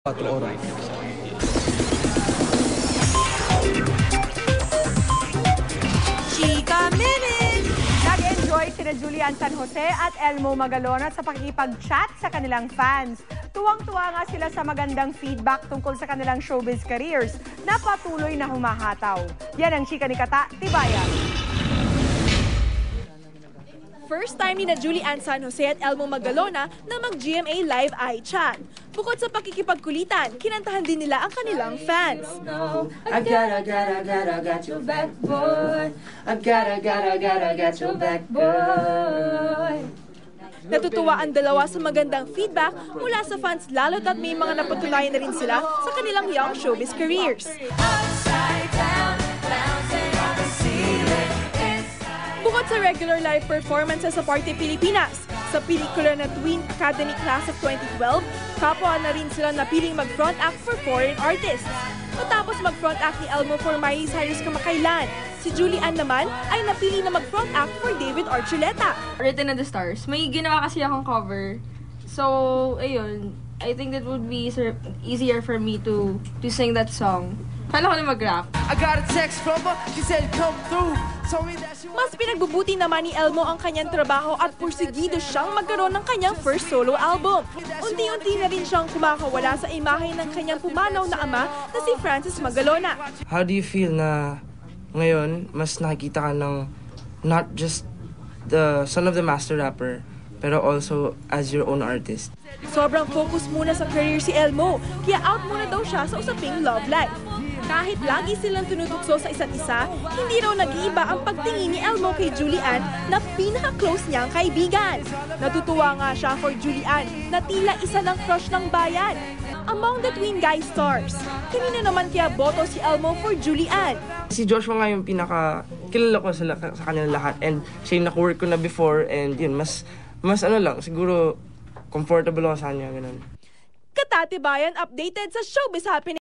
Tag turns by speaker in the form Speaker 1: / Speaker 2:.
Speaker 1: 4 oras.
Speaker 2: Chika Minutes! Nag-enjoy sina Julian San Jose at Elmo Magalona sa pakikipag-chat sa kanilang fans. Tuwang-tuwa nga sila sa magandang feedback tungkol sa kanilang showbiz careers na patuloy na humahataw. Yan ang chika ni Kata Tibayan.
Speaker 3: First time ni na Julian San Jose at Elmo Magalona na mag-GMA Live iChat. Bukod sa pakikipagkulitan, kinantahan din nila ang kanilang fans.
Speaker 4: I got your back, boy. I got your back, boy.
Speaker 3: Natutuwa ang dalawa sa magandang feedback mula sa fans lalo't at may mga napatunayan na rin sila sa kanilang young showbiz careers. Bukod sa regular live performances sa Party Pilipinas, sa pelikula na Twin Academy Class of 2012, kapwa na rin sila napiling mag-front act for foreign artists. Matapos mag-front act ni Elmo for Miley Cyrus kamakailan, si Julian naman ay napili na mag-front act for David Archuleta.
Speaker 5: Written in the Stars. May ginawa kasi akong cover. So, ayun. I think that would be easier for me to sing that song. Paano ko na mag-rap?
Speaker 1: I got a text from her, she said come through.
Speaker 3: Mas pinagbubuti naman ni Elmo ang kanyang trabaho at pursigido siyang magkaroon ng kanyang first solo album. Unti-unti na rin siyang kumakawala sa imahe ng kanyang pumanaw na ama na si Francis Magalona.
Speaker 6: How do you feel na ngayon mas nakikita ka ng not just the son of the master rapper, pero also as your own artist?
Speaker 3: Sobrang focus muna sa career si Elmo, kaya out muna daw siya sa usaping love life. Kahit lagi silang tinutukso sa isa't isa, hindi raw nag-iiba ang pagtingin ni Elmo kay Julian na pinaka-close niyang kaibigan. Natutuwa nga siya for Julian na tila isa ng crush ng bayan. Among the twin guy stars, kanino naman kaya boto si Elmo for Julian?
Speaker 6: Si Joshua nga yung pinaka-kilala ko sa kanila lahat, and siya yung naka-work ko na before, and yun, mas ano lang, siguro comfortable ako sa kanya, ganun.
Speaker 3: Kata Tibayan updated sa Showbiz Happening.